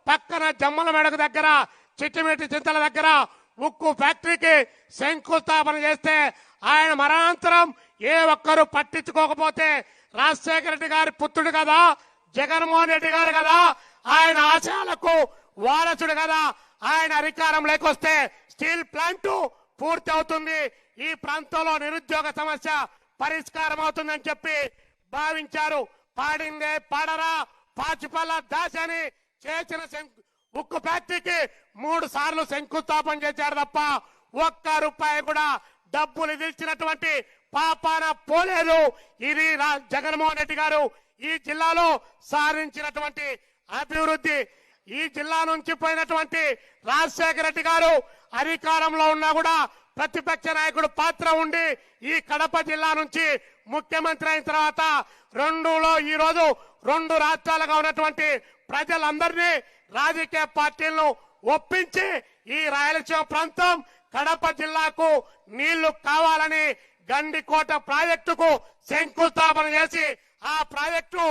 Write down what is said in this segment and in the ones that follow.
పక్కన జమ్మల మెడకు దగ్గర చిట్టిమిట్టి చింతల దగ్గర ఉక్కు ఫ్యాక్టరీకి శంకుస్థాపన చేస్తే ఆయన మరణాంతరం ఏ ఒక్కరు పట్టించుకోకపోతే రాజశేఖర రెడ్డి గారి పుత్రుడు కదా, జగన్మోహన్ రెడ్డి గారు కదా, ఆయన ఆశయాలకు వారసుడు కదా, ఆయన అధికారం లేకొస్తే స్టీల్ ప్లాంట్ పూర్తి అవుతుంది, ఈ ప్రాంతంలో నిరుద్యోగ సమస్య పరిష్కారం అవుతుందని చెప్పి భావించారు. పాడిందే పాడరా పాచిపల్ల దాశ అని చేసిన ఉక్కు ఫ్యాక్టరీకి 3 సార్లు శంకుస్థాపన చేశారు తప్ప ఒక్క రూపాయి కూడా డబ్బులు ఇచ్చినటువంటి పాపాన పోలేదు. ఇది జగన్మోహన్ రెడ్డి గారు ఈ జిల్లాలో సాధించినటువంటి అభివృద్ధి. ఈ జిల్లా నుంచి పోయినటువంటి రాజశేఖర రెడ్డి గారు అధికారంలో ఉన్నా కూడా ప్రతిపక్ష నాయకుడు పాత్ర ఉండి ఈ కడప జిల్లా నుంచి ముఖ్యమంత్రి అయిన తర్వాత ఈ రోజు 2 రాష్ట్రాలుగా ఉన్నటువంటి ప్రజలందరినీ రాజకీయ పార్టీలను ఒప్పించి ఈ రాయలసీమ ప్రాంతం కడప జిల్లాకు నీళ్లు కావాలని గండికోట ప్రాజెక్టుకు శంకుస్థాపన చేసి ఆ ప్రాజెక్టు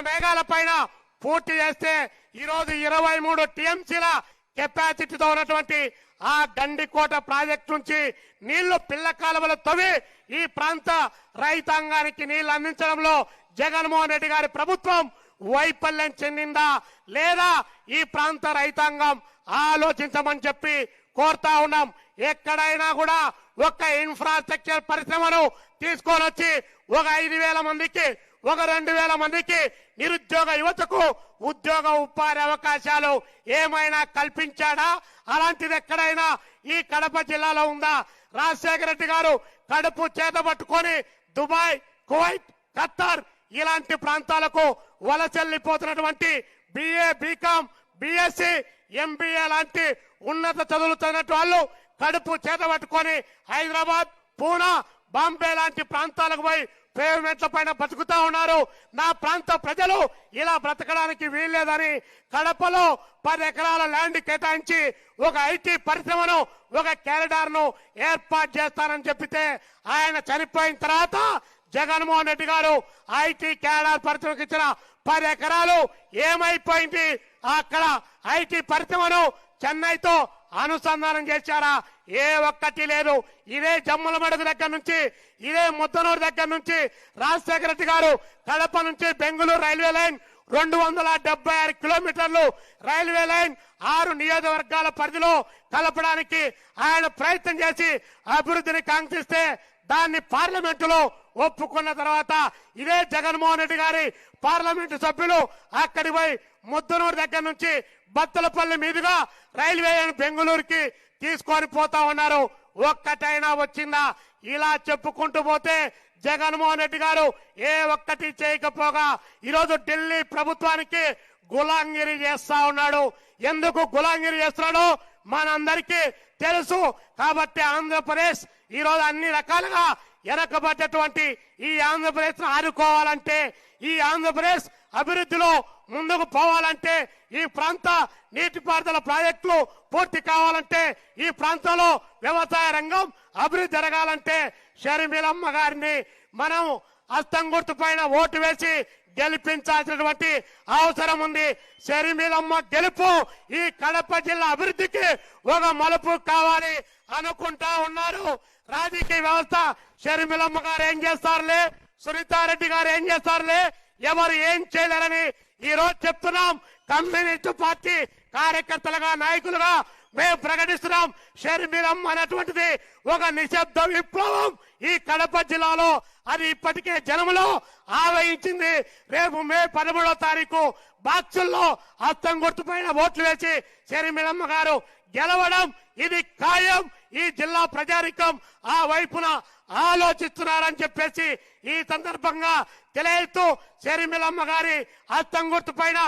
మేఘాల పైన పూర్తి చేస్తే ఈరోజు 23 టీఎంసీల కెపాసిటీతో ఉన్నటువంటి ఆ గండికోట ప్రాజెక్టు నుంచి నీళ్లు పిల్ల కాలువలు తవ్వి ఈ ప్రాంత రైతాంగానికి నీళ్లు అందించడంలో జగన్మోహన్ రెడ్డి గారి ప్రభుత్వం వైఫల్యం చెందిందా లేదా ఈ ప్రాంత రైతాంగం ఆలోచించమని చెప్పి కోరుతా ఉన్నాం. ఎక్కడైనా కూడా ఒక ఇన్ఫ్రాస్ట్రక్చర్ పరిశ్రమను తీసుకొని వచ్చి ఒక 5,000 మందికి 2,000 మందికి నిరుద్యోగ యువతకు ఉద్యోగ ఉపాధి అవకాశాలు ఏమైనా కల్పించాడా? అలాంటిది ఎక్కడైనా ఈ కడప జిల్లాలో ఉందా? రాజశేఖర రెడ్డి గారు కడుపు చేత పట్టుకొని దుబాయ్, కువైట్, ఖత్తర్ ఇలాంటి ప్రాంతాలకు వలసెళ్లిపోతున్నటువంటి బిఏ, బీకామ్, బిఎస్సి, ఎంబీఏ లాంటి ఉన్నత చదువులు చదివినట్టు వాళ్ళు కడుపు చేత పట్టుకొని హైదరాబాద్, పూనా, బాంబే లాంటి ప్రాంతాలకు పోయి పేమెంట్ల పైన బతుకుతా ఉన్నారు. నా ప్రాంత ప్రజలు ఇలా బ్రతకడానికి వీల్లేదని కడపలో 10 ఎకరాల ల్యాండ్ కేటాయించి ఒక ఐటీ పరిశ్రమను, ఒక కారిడార్ ను ఏర్పాటు చేస్తానని చెప్పితే ఆయన చనిపోయిన తర్వాత జగన్మోహన్ రెడ్డి గారు ఐటీ కారిడార్ పరిశ్రమకు ఇచ్చిన 10 ఎకరాలు ఏమైపోయింది? అక్కడ ఐటీ పరిశ్రమను చెన్నైతో అనుసంధానం చేశారా? ఏ ఒక్కటి లేదు. ఇదే జమ్మల మడుగు దగ్గర నుంచి, ఇదే ముద్దనూరు దగ్గర నుంచి రాజశేఖర రెడ్డి గారు కడప నుంచి బెంగళూరు రైల్వే లైన్ 276 కిలోమీటర్లు రైల్వే లైన్ 6 నియోజకవర్గాల పరిధిలో కలపడానికి ఆయన ప్రయత్నం చేసి అభివృద్ధిని కాంక్షిస్తే దాన్ని పార్లమెంటులో ఒప్పుకున్న తర్వాత ఇదే జగన్మోహన్ రెడ్డి గారి పార్లమెంటు సభ్యులు అక్కడికి పోయి ముద్దనూరు దగ్గర నుంచి బత్తలపల్లి మీదుగా రైల్వే బెంగళూరుకి తీసుకొని పోతా ఉన్నారు. ఒక్కటైనా వచ్చిందా? ఇలా చెప్పుకుంటూ పోతే జగన్మోహన్ రెడ్డి గారు ఏ ఒక్కటి చేయకపోగా ఈరోజు ఢిల్లీ ప్రభుత్వానికి గులాంగిరి చేస్తా ఉన్నాడు. ఎందుకు గులాంగిరి చేస్తున్నాడో మనందరికీ తెలుసు. కాబట్టి ఆంధ్రప్రదేశ్ ఈరోజు అన్ని రకాలుగా వెనకబడ్డటువంటి ఈ ఆంధ్రప్రదేశ్ ను ఆదుకోవాలంటే, ఈ ఆంధ్రప్రదేశ్ అభివృద్ధిలో ముందుకు పోవాలంటే, ఈ ప్రాంత నీటిపారుదల ప్రాజెక్టులు పూర్తి కావాలంటే, ఈ ప్రాంతంలో వ్యవసాయ రంగం అభివృద్ధి జరగాలంటే షర్మిలమ్మ గారిని మనం హస్తం గుర్తు పైన ఓటు వేసి గెలిపించాల్సినటువంటి అవసరం ఉంది. షర్మిలమ్మ గెలుపు ఈ కడప జిల్లా అభివృద్ధికి ఒక మలుపు కావాలి అనుకుంటా ఉన్నారు. రాజకీయ వ్యవస్థ షర్మిలమ్మ గారు ఏం చేస్తారులే, సునీతారెడ్డి గారు ఏం చేస్తారులే, ఎవరు ఏం చేయలేరని ఈ రోజు చెప్తున్నాం. కమ్యూనిస్టు పార్టీ కార్యకర్తలుగా, నాయకులుగా మేము ప్రకటిస్తున్నాం. షర్మిలమ్మ అనేటువంటిది ఒక నిశ్శబ్ద విప్లవం ఈ కడప జిల్లాలో. అది ఇప్పటికే జనములో ఆవహించింది. రేపు మే 13వ తారీఖు బాక్సుల్లో హస్తం గుర్తుపైన ఓట్లు వేసి షర్మిలమ్మ గారు గెలవడం ఇది ఖాయం. ఈ జిల్లా ప్రజానికం ఆ వైపున ఆలోచిస్తున్నారని చెప్పేసి ఈ సందర్భంగా తెలియజేస్తూ షర్మిలమ్మ గారి హస్తం గుర్తు పైన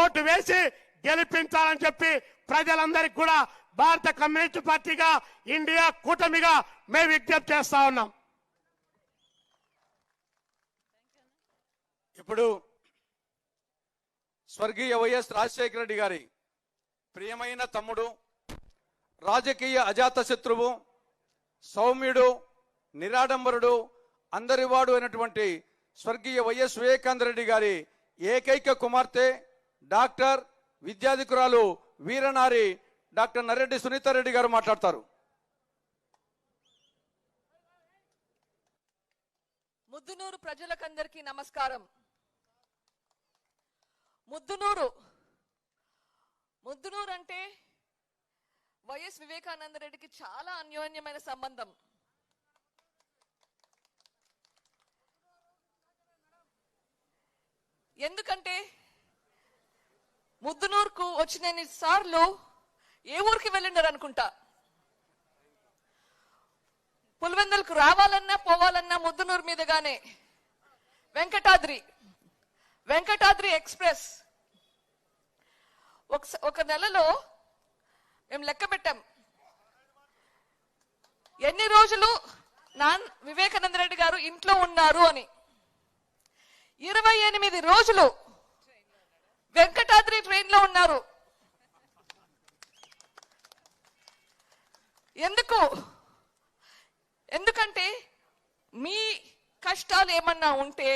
ఓటు వేసి గెలిపించాలని చెప్పి ప్రజలందరికీ కూడా భారత కమ్యూనిస్ట్ పార్టీగా, ఇండియా కూటమిగా మేము విజ్ఞప్తి చేస్తా ఉన్నాం. ఇప్పుడు స్వర్గీయ వైఎస్ రాజశేఖర రెడ్డి గారి ప్రియమైన తమ్ముడు, రాజకీయ అజాత శత్రువు, సౌమ్యుడు, నిరాడంబరుడు, అందరివాడు అయినటువంటి స్వర్గీయ వైఎస్ వివేకానంద రెడ్డి గారి ఏకైక కుమార్తె డాక్టర్ విద్యాధికురాలు వీరనారి డాక్టర్ నర్రెడ్డి సునీతారెడ్డి గారు మాట్లాడతారు. ముద్దునూరు ప్రజలకందరికీ నమస్కారం. ముద్దునూరు అంటే వైఎస్ వివేకానంద రెడ్డికి చాలా అన్యోన్యమైన సంబంధం. ఎందుకంటే ముద్దునూరుకు వచ్చిన సార్లు ఏ ఊరికి వెళ్ళిండారు అనుకుంటా. పులివెందులకు రావాలన్నా పోవాలన్నా ముద్దునూరు మీదుగానే వెంకటాద్రి ఎక్స్ప్రెస్ ఒక నెలలో మేము లెక్క పెట్టాం ఎన్ని రోజులు వివేకానంద రెడ్డి గారు ఇంట్లో ఉన్నారు అని. 28 రోజులు వెంకటాద్రి ట్రైన్ లో ఉన్నారు. ఎందుకంటే మీ కష్టాలు ఏమన్నా ఉంటే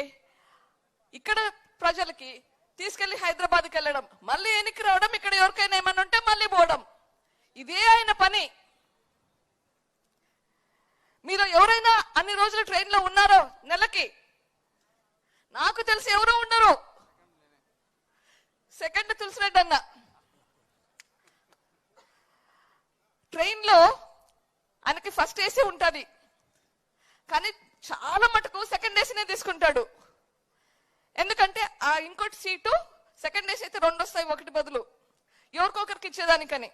ఇక్కడ ప్రజలకి తీసుకెళ్లి హైదరాబాద్కి వెళ్ళడం, మళ్ళీ వెనక్కి రావడం, ఇక్కడ ఎవరికైనా ఏమన్నా ఉంటే మళ్ళీ పోవడం, ఇదే ఆయన పని. మీరు ఎవరైనా అన్ని రోజులు ట్రైన్ లో ఉన్నారో నెలకి? నాకు తెలిసి ఎవరు ఉండరు. సెకండ్ తులసిరెడ్డి అన్న ట్రైన్ లో ఆయనకి ఫస్ట్ ఏసీ ఉంటది, కానీ చాలా మటుకు సెకండ్ ఏసీనే తీసుకుంటాడు. ఎందుకంటే ఆ ఇంకోటి సీటు సెకండ్ ఏసీ అయితే 2 వస్తాయి, ఒకటి బదులు ఎవరికొకరికి ఇచ్చేదానికని.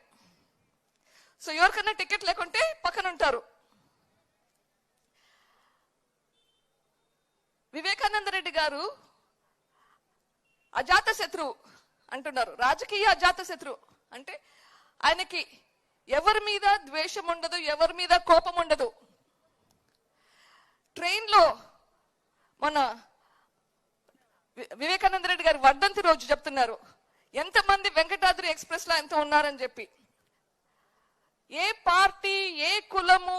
సో ఎవరికన్నా టికెట్ లేకుంటే పక్కన ఉంటారు. వివేకానంద రెడ్డి గారు అజాత శత్రువు అంటున్నారు. రాజకీయ అజాత శత్రువు అంటే ఆయనకి ఎవరి మీద ద్వేషం ఉండదు, ఎవరి మీద కోపం ఉండదు. ట్రైన్ లో మన వివేకానంద రెడ్డి గారి వర్ధంతి రోజు చెప్తున్నారు ఎంతమంది వెంకటాద్రి ఎక్స్ప్రెస్ లో ఎంత ఉన్నారని చెప్పి. ఏ పార్టీ, ఏ కులము,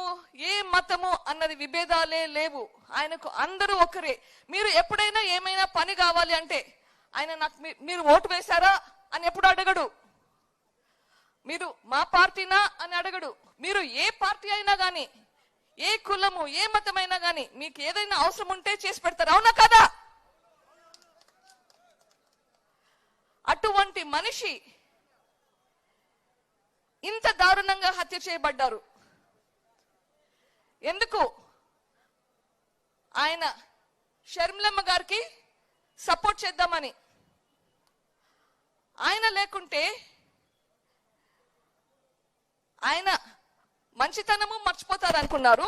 ఏ మతము అన్నది విభేదాలే లేవు. ఆయనకు అందరూ ఒకరే. మీరు ఎప్పుడైనా ఏమైనా పని కావాలి అంటే ఆయన నాకు మీరు ఓటు వేశారా అని ఎప్పుడు అడగడు. మీరు మా పార్టీనా అని అడగడు. మీరు ఏ పార్టీ అయినా గాని, ఏ కులము, ఏ మతమైనా గాని మీకు ఏదైనా అవసరం ఉంటే చేసి పెడతారు. అవునా కదా? అటువంటి మనిషి ఇంత దారుణంగా హత్య చేయబడ్డారు. ఎందుకు? ఆయన షర్మిలమ్మ గారికి సపోర్ట్ చేద్దామని. ఆయన లేకుంటే ఆయన మంచితనము మర్చిపోతారు అనుకున్నారు.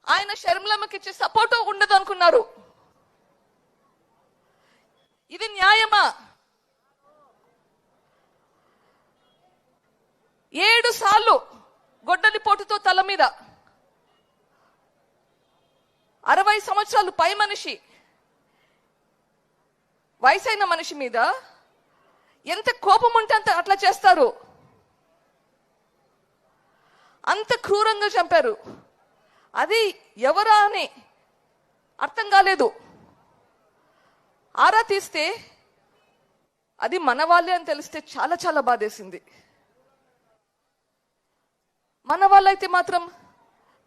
ఆయన షర్మిలమ్మకి ఇచ్చే సపోర్టు ఉండదు అనుకున్నారు. ఇది న్యాయమా? 7 సార్లు గొడ్డలిపోటుతో తల మీద 60 సంవత్సరాలు పై మనిషి, వయసైన మనిషి మీద ఎంత కోపం ఉంటే అంత అట్లా చేస్తారు. అంత క్రూరంగా చంపారు. అది ఎవరా అని అర్థం కాలేదు. ఆరా తీస్తే అది మన వాళ్ళే అని తెలిస్తే చాలా చాలా బాధేసింది. మన వాళ్ళైతే మాత్రం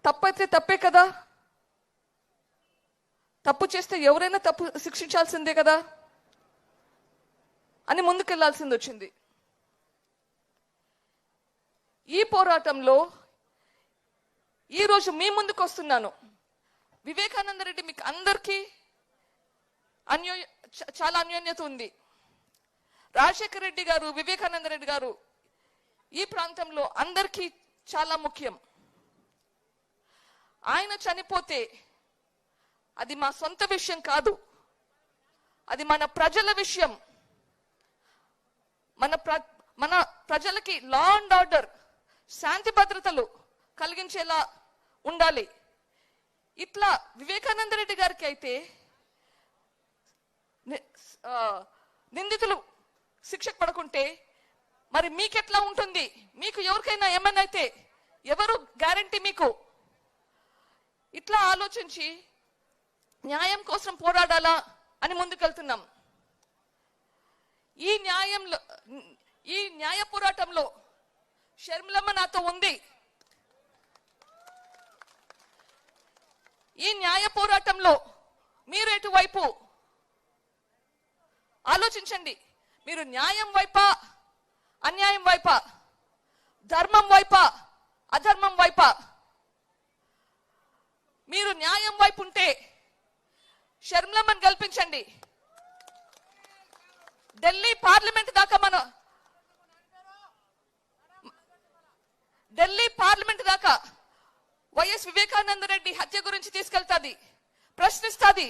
తప్పైతే తప్పే కదా, తప్పు చేస్తే ఎవరైనా తప్పు శిక్షించాల్సిందే కదా అని ముందుకెళ్లాల్సింది వచ్చింది. ఈ పోరాటంలో ఈరోజు మీ ముందుకు వస్తున్నాను. వివేకానంద రెడ్డి మీకు అందరికీ చాలా అన్యోన్యత ఉంది. రాజశేఖర రెడ్డి గారు, వివేకానంద రెడ్డి గారు ఈ ప్రాంతంలో అందరికీ చాలా ముఖ్యం. ఆయన చనిపోతే అది మా సొంత విషయం కాదు, అది మన ప్రజల విషయం. మన ప్రజలకి లా అండ్ ఆర్డర్, శాంతి భద్రతలు కలిగించేలా ఉండాలి. ఇట్లా వివేకానంద రెడ్డి గారికి అయితే నిందితులు శిక్షకు పడకుంటే మరి మీకెట్లా ఉంటుంది? మీకు ఎవరికైనా ఏమైనా అయితే ఎవరు గ్యారంటీ మీకు? ఇట్లా ఆలోచించి న్యాయం కోసం పోరాడాలా అని ముందుకెళ్తున్నాం. ఈ న్యాయ పోరాటంలో షర్మిలమ్మ నాతో ఉంది. ఈ న్యాయ పోరాటంలో మీరు ఎటువైపు ఆలోచించండి. మీరు న్యాయం వైపా, అన్యాయం వైపా, ధర్మం వైపా, అధర్మం వైపా? మీరు న్యాయం వైపు ఉంటే షర్మిలమ్మని గెలిపించండి. ఢిల్లీ పార్లమెంట్ దాకా వైఎస్ వివేకానంద రెడ్డి హత్య గురించి తీసుకెళ్తాది, ప్రశ్నిస్తాది,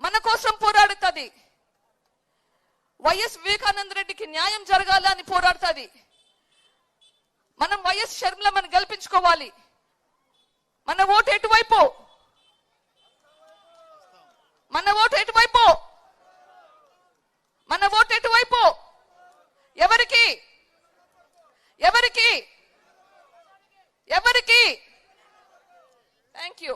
మన కోసం పోరాడుతుంది. వైఎస్ వివేకానంద రెడ్డికి న్యాయం జరగాలని పోరాడుతుంది. మనం వైఎస్ షర్మిలమ్మని గెలిపించుకోవాలి. మన ఓటు ఎటువైపు? మన ఓటు ఎటువైపు? మన ఓటు ఎటువైపు? ఎవరికి? ఎవరికి? ఎవరికి? Thank you.